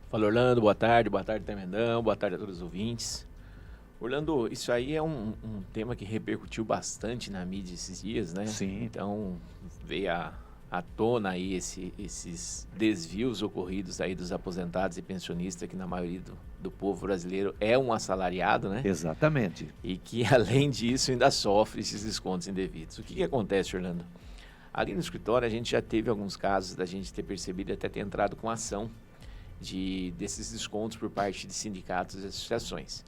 Fala, Orlando, boa tarde, Temendão, boa tarde a todos os ouvintes. Orlando, isso aí é um tema que repercutiu bastante na mídia esses dias, né? Sim. Então, veio à tona aí esses desvios ocorridos aí dos aposentados e pensionistas, que na maioria do povo brasileiro é um assalariado, né? Exatamente. E que, além disso, ainda sofre esses descontos indevidos. O que acontece, Orlando? Ali no escritório, a gente já teve alguns casos da gente ter percebido e até ter entrado com ação desses descontos por parte de sindicatos e associações.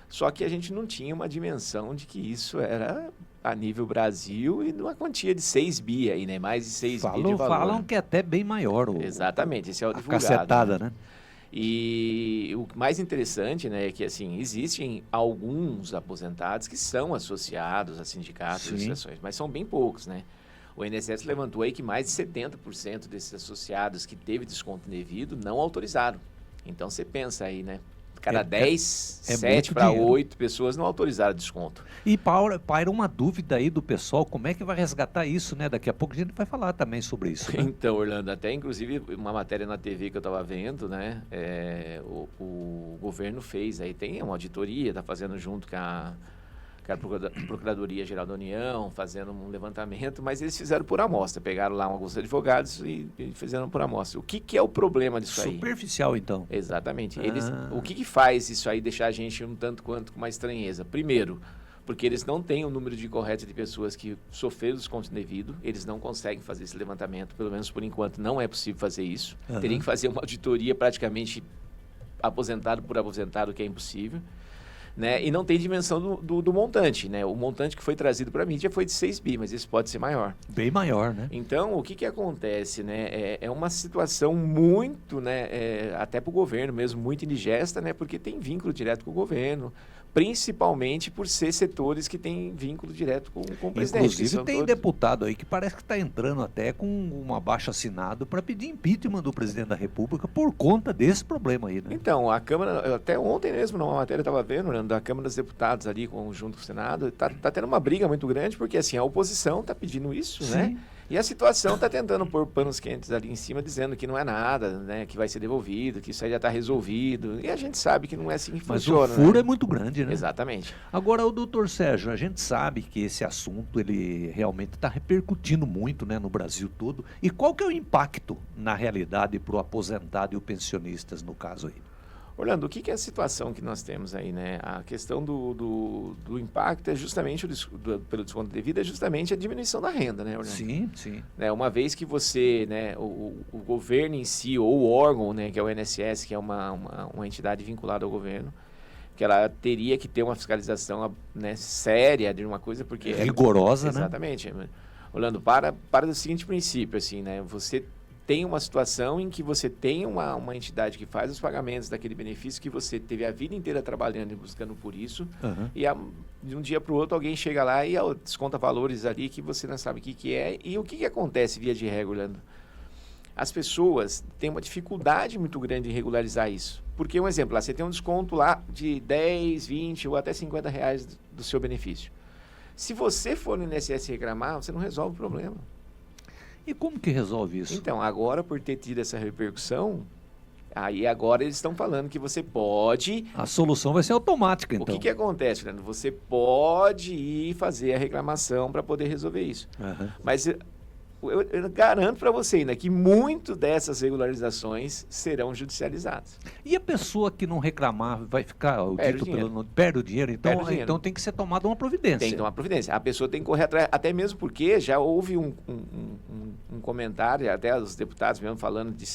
Só que a gente não tinha uma dimensão de que isso era a nível Brasil e numa quantia de 6 bi aí, né? Mais de 6 bi de valor. Falam que é até bem maior. Exatamente, esse é o divulgado. Cacetada, né? E o mais interessante, né, é que assim, existem alguns aposentados que são associados a sindicatos e associações, mas são bem poucos, né? O INSS levantou aí que mais de 70% desses associados que teve desconto indevido não autorizaram. Então você pensa aí, né? Cada 10, 7 para 8 pessoas não autorizaram desconto. E paira uma dúvida aí do pessoal, como é que vai resgatar isso, né? Daqui a pouco a gente vai falar também sobre isso. Né? Então, Orlando, até inclusive uma matéria na TV que eu estava vendo, né? O governo fez aí, tem uma auditoria, está fazendo junto com a Procuradoria-Geral da União, fazendo um levantamento, mas eles fizeram por amostra, pegaram lá alguns advogados e fizeram por amostra. O que é o problema disso aí? Superficial, então. Exatamente. O que faz isso aí deixar a gente um tanto quanto com uma estranheza? Primeiro, porque eles não têm o número de correto de pessoas que sofreram desconto indevido, eles não conseguem fazer esse levantamento, pelo menos por enquanto não é possível fazer isso. Teria que fazer uma auditoria praticamente aposentado por aposentado, que é impossível. Né? E não tem dimensão do montante, né? O montante que foi trazido para a mídia foi de 6 bi, mas isso pode ser maior. Bem maior, né? Então, o que acontece, né? É uma situação muito, né? Até para o governo mesmo, muito indigesta, né? Porque tem vínculo direto com o governo, principalmente por ser setores que têm vínculo direto com o presidente. Inclusive tem deputado aí que parece que está entrando até com um abaixo-assinado para pedir impeachment do presidente da República por conta desse problema aí, né? Então, a Câmara, até ontem mesmo, numa matéria eu estava vendo, né, da Câmara dos Deputados ali, junto com o Senado, tá tendo uma briga muito grande, porque assim, a oposição está pedindo isso, né? E a situação está tentando pôr panos quentes ali em cima, dizendo que não é nada, né? Que vai ser devolvido, que isso aí já está resolvido. E a gente sabe que não é assim que funciona. Mas o furo é muito grande, né? Exatamente. Agora, o doutor Sérgio, a gente sabe que esse assunto, ele realmente está repercutindo muito, né, no Brasil todo. E qual que é o impacto, na realidade, para o aposentado e o pensionistas, no caso aí? Orlando, o que é a situação que nós temos aí, né? A questão do impacto é justamente, pelo desconto devido, é justamente a diminuição da renda, né, Orlando? Sim, sim. Né, uma vez que você, né, o governo em si, ou o órgão, né, que é o INSS, que é uma entidade vinculada ao governo, que ela teria que ter uma fiscalização, né, séria de uma coisa, porque... rigorosa, exatamente, né? Orlando, para o seguinte princípio, assim, né? Você tem uma situação em que você tem uma entidade que faz os pagamentos daquele benefício que você teve a vida inteira trabalhando e buscando por isso, e de um dia para o outro alguém chega lá e desconta valores ali que você não sabe o que é. E o que acontece via de regra, Orlando? As pessoas têm uma dificuldade muito grande em regularizar isso. Porque, um exemplo, lá, você tem um desconto lá de 10, 20 ou até 50 reais do seu benefício. Se você for no INSS reclamar, você não resolve o problema. E como que resolve isso? Então, agora, por ter tido essa repercussão, aí agora eles estão falando que você pode... A solução vai ser automática, então. O que acontece, Fernando? Você pode ir fazer a reclamação para poder resolver isso. Mas eu garanto para você ainda que muito dessas regularizações serão judicializadas. E a pessoa que não reclamar vai ficar... Perde o dinheiro, então tem que ser tomada uma providência. Tem que tomar providência. A pessoa tem que correr atrás, até mesmo porque já houve um comentário, até os deputados mesmo falando de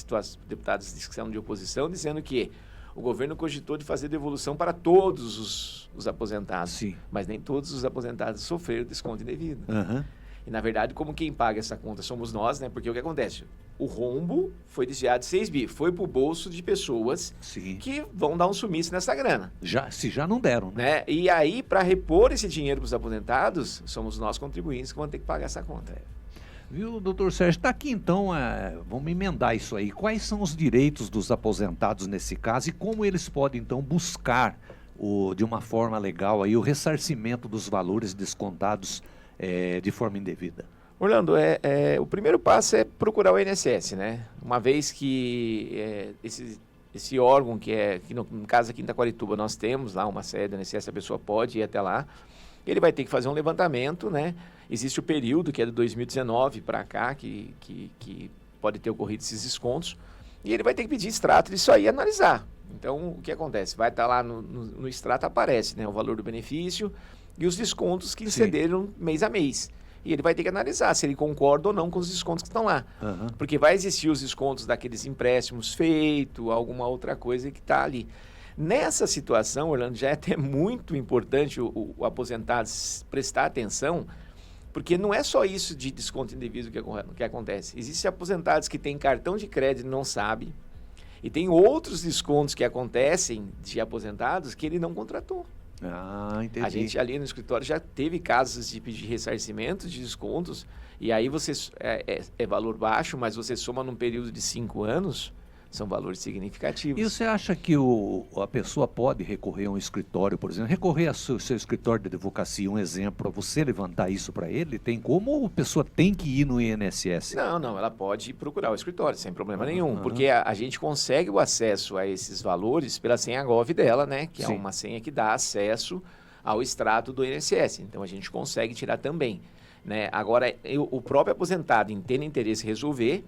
deputados que são de oposição, dizendo que o governo cogitou de fazer devolução para todos os aposentados. Sim. Mas nem todos os aposentados sofreram desconto indevido. E, na verdade, como quem paga essa conta somos nós, né? Porque o que acontece? O rombo foi desviado de 6 bi. Foi para o bolso de pessoas que vão dar um sumiço nessa grana. Se já não deram, né? E aí, para repor esse dinheiro para os aposentados, somos nós contribuintes que vão ter que pagar essa conta. Viu, doutor Sérgio? Está aqui, então, vamos emendar isso aí. Quais são os direitos dos aposentados nesse caso e como eles podem, então, buscar, de uma forma legal, aí, o ressarcimento dos valores descontados de forma indevida? Orlando, o primeiro passo é procurar o INSS, né? Uma vez que esse órgão que no caso aqui em Taquarituba nós temos lá uma sede do INSS, a pessoa pode ir até lá, ele vai ter que fazer um levantamento, né? Existe o período que é de 2019 para cá, que pode ter ocorrido esses descontos, e ele vai ter que pedir extrato disso aí e analisar. Então, o que acontece? Vai estar lá no extrato, aparece, né, o valor do benefício e os descontos que excederam mês a mês. E ele vai ter que analisar se ele concorda ou não com os descontos que estão lá. Uhum. Porque vai existir os descontos daqueles empréstimos feitos, alguma outra coisa que está ali. Nessa situação, Orlando, já é até muito importante o aposentado prestar atenção, porque não é só isso de desconto indevido que acontece. Existem aposentados que têm cartão de crédito e não sabem, e tem outros descontos que acontecem de aposentados que ele não contratou. Ah, entendi. A gente ali no escritório já teve casos de pedir ressarcimento de descontos, e aí você é valor baixo, mas você soma num período de 5 anos, são valores significativos. E você acha que a pessoa pode recorrer a um escritório, por exemplo, recorrer ao seu escritório de advocacia, um exemplo, para você levantar isso para ele? Tem como ou a pessoa tem que ir no INSS? Não, ela pode procurar o escritório, sem problema nenhum, porque a gente consegue o acesso a esses valores pela senha Gov dela, né? Que é uma senha que dá acesso ao extrato do INSS. Então, a gente consegue tirar também, né? Agora, o próprio aposentado, tendo interesse em resolver,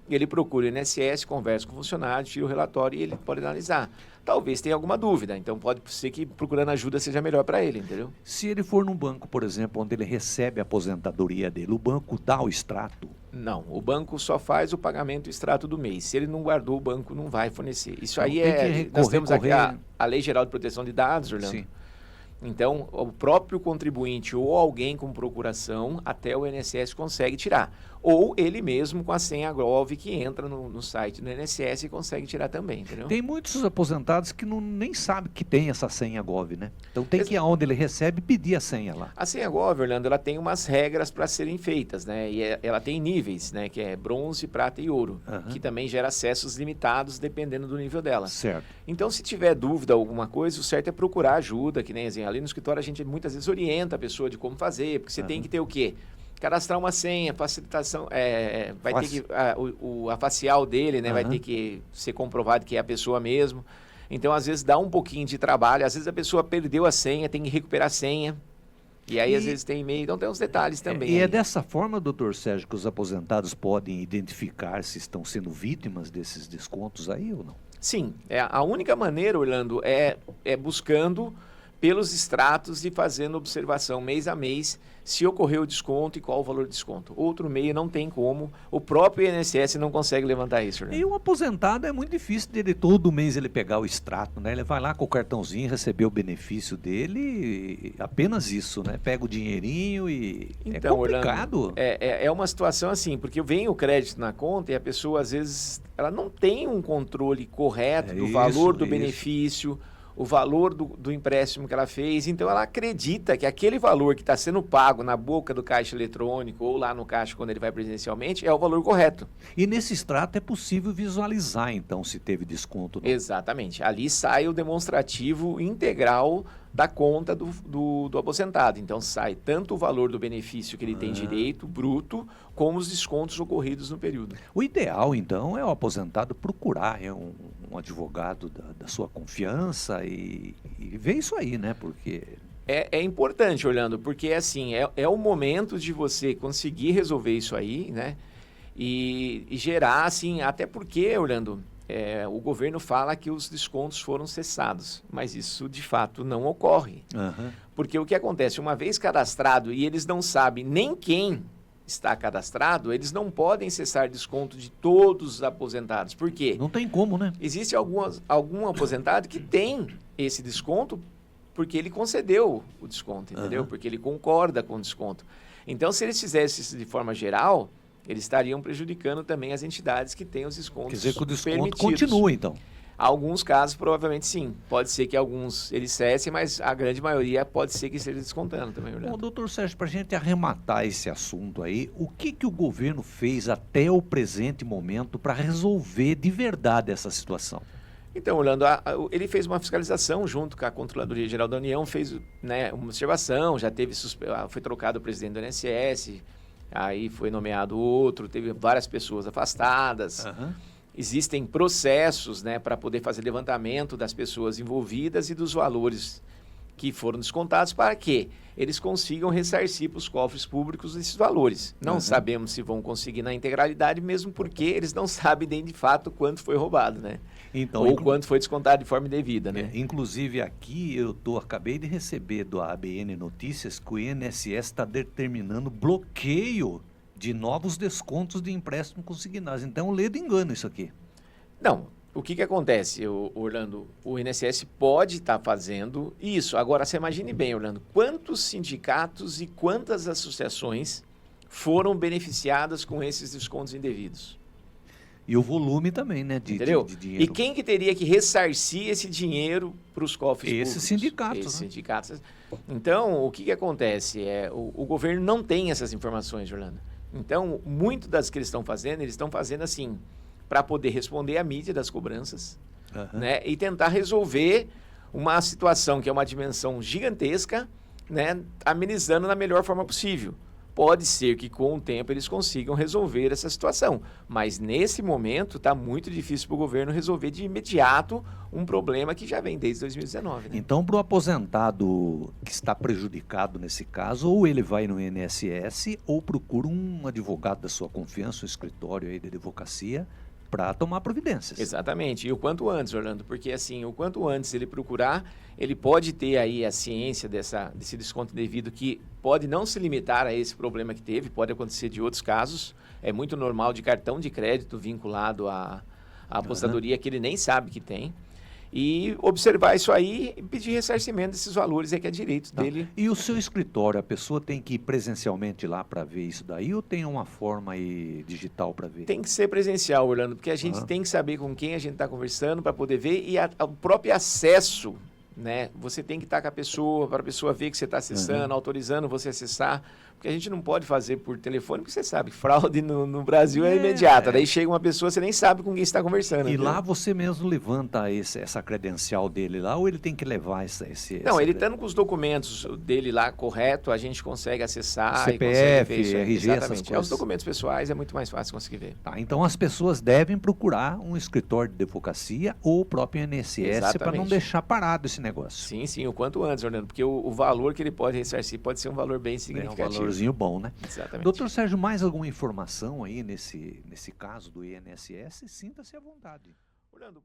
ele procura o INSS, conversa com o funcionário, tira o relatório e ele pode analisar. Talvez tenha alguma dúvida, então pode ser que procurando ajuda seja melhor para ele, entendeu? Se ele for num banco, por exemplo, onde ele recebe a aposentadoria dele, o banco dá o extrato? Não, o banco só faz o pagamento do extrato do mês. Se ele não guardou, o banco não vai fornecer. Isso então, aí nós temos aqui a Lei Geral de Proteção de Dados, Orlando. Sim. Então, o próprio contribuinte ou alguém com procuração até o INSS consegue tirar. Ou ele mesmo com a senha Gov que entra no site do INSS e consegue tirar também, entendeu? Tem muitos aposentados que nem sabem que tem essa senha Gov, né? Então tem que ir aonde ele recebe pedir a senha lá. A senha Gov, Orlando, ela tem umas regras para serem feitas, né? E ela tem níveis, né? Que é bronze, prata e ouro, que também gera acessos limitados dependendo do nível dela. Certo. Então, se tiver dúvida alguma coisa, o certo é procurar ajuda, que nem assim, ali no escritório a gente muitas vezes orienta a pessoa de como fazer, porque você tem que ter o quê? Cadastrar uma senha, facilitação, vai ter que, a facial dele, né, vai ter que ser comprovado que é a pessoa mesmo. Então, às vezes, dá um pouquinho de trabalho, às vezes a pessoa perdeu a senha, tem que recuperar a senha, e aí, às vezes, tem e-mail, então tem uns detalhes também. E é dessa forma, doutor Sérgio, que os aposentados podem identificar se estão sendo vítimas desses descontos aí ou não? Sim, a única maneira, Orlando, é buscando pelos extratos e fazendo observação mês a mês se ocorreu o desconto e qual o valor do desconto. Outro meio não tem como, o próprio INSS não consegue levantar isso. Né? E o aposentado é muito difícil dele todo mês ele pegar o extrato, né? Ele vai lá com o cartãozinho, receber o benefício dele, e apenas isso, né? Pega o dinheirinho e então, é complicado. Orlando, é uma situação assim, porque vem o crédito na conta e a pessoa às vezes ela não tem um controle correto do valor do benefício, o valor do empréstimo que ela fez, então ela acredita que aquele valor que está sendo pago na boca do caixa eletrônico ou lá no caixa quando ele vai presencialmente é o valor correto. E nesse extrato é possível visualizar então se teve desconto. Não? Exatamente, ali sai o demonstrativo integral da conta do aposentado, então sai tanto o valor do benefício que ele tem direito, bruto, como os descontos ocorridos no período. O ideal então é o aposentado procurar um advogado da sua confiança e ver isso aí, né? Porque é importante, Orlando, porque assim, é o momento de você conseguir resolver isso aí, né? E gerar, assim, até porque, Orlando, o governo fala que os descontos foram cessados, mas isso de fato não ocorre. Porque o que acontece, uma vez cadastrado e eles não sabem nem quem está cadastrado, eles não podem cessar desconto de todos os aposentados. Por quê? Não tem como, né? Existe algum aposentado que tem esse desconto porque ele concedeu o desconto, entendeu? Porque ele concorda com o desconto. Então, se eles fizessem isso de forma geral, eles estariam prejudicando também as entidades que têm os descontos permitidos. Quer dizer que o desconto continua, então? Alguns casos, provavelmente sim. Pode ser que alguns eles cessem, mas a grande maioria pode ser que esteja descontando também, Orlando. Bom, doutor Sérgio, para a gente arrematar esse assunto aí, o que o governo fez até o presente momento para resolver de verdade essa situação? Então, Orlando, ele fez uma fiscalização junto com a Controladoria Geral da União, fez, né, uma observação, já teve foi trocado o presidente do INSS, aí foi nomeado outro, teve várias pessoas afastadas. existem processos, né, para poder fazer levantamento das pessoas envolvidas e dos valores que foram descontados para que eles consigam ressarcir para os cofres públicos esses valores. Não sabemos se vão conseguir na integralidade, mesmo porque eles não sabem nem de fato quanto foi roubado, né? Então, ou quanto foi descontado de forma indevida, né? Inclusive aqui acabei de receber do ABN Notícias que o INSS está determinando bloqueio de novos descontos de empréstimo consignados. Então, lê do engano isso aqui. Não, o que acontece, Orlando? O INSS pode estar fazendo isso. Agora, você imagine bem, Orlando, quantos sindicatos e quantas associações foram beneficiadas com esses descontos indevidos? E o volume também, né, de dinheiro. E quem que teria que ressarcir esse dinheiro para os cofres públicos? Esses sindicatos. Esses sindicatos. Então, o que acontece? O governo não tem essas informações, Orlando. Então, muito das que eles estão fazendo assim, para poder responder à mídia das cobranças, né, e tentar resolver uma situação que é uma dimensão gigantesca, né, amenizando da melhor forma possível. Pode ser que com o tempo eles consigam resolver essa situação, mas nesse momento está muito difícil para o governo resolver de imediato um problema que já vem desde 2019. Né? Então, para o aposentado que está prejudicado nesse caso, ou ele vai no INSS ou procura um advogado da sua confiança, um escritório aí de advocacia, para tomar providências. Exatamente, e o quanto antes, Orlando, porque assim, o quanto antes ele procurar, ele pode ter aí a ciência desse desconto devido que pode não se limitar a esse problema que teve, pode acontecer de outros casos, é muito normal de cartão de crédito vinculado à apostadoria que ele nem sabe que tem, e observar isso aí e pedir ressarcimento desses valores, que é direito dele. E o seu escritório, a pessoa tem que ir presencialmente lá para ver isso daí ou tem uma forma aí digital para ver? Tem que ser presencial, Orlando, porque a gente tem que saber com quem a gente está conversando para poder ver e o próprio acesso, né? Você tem que estar com a pessoa, para a pessoa ver que você está acessando, autorizando você acessar, porque a gente não pode fazer por telefone, porque você sabe, fraude no Brasil é imediata. Daí chega uma pessoa, você nem sabe com quem está conversando. E lá você mesmo levanta essa credencial dele lá, ou ele tem que levar esse... Não, ele estando com os documentos dele lá correto, a gente consegue acessar. CPF, e consegue ver RG, essas exatamente. coisas. Os documentos pessoais é muito mais fácil conseguir ver. Tá, então as pessoas devem procurar um escritório de advocacia ou o próprio INSS para não deixar parado esse negócio. Sim, sim, o quanto antes, Orlando, porque o valor que ele pode ressarcir pode ser um valor bem significativo. Um valorzinho bom, né? Exatamente. Doutor Sérgio, mais alguma informação aí nesse caso do INSS? Sinta-se à vontade. Orlando,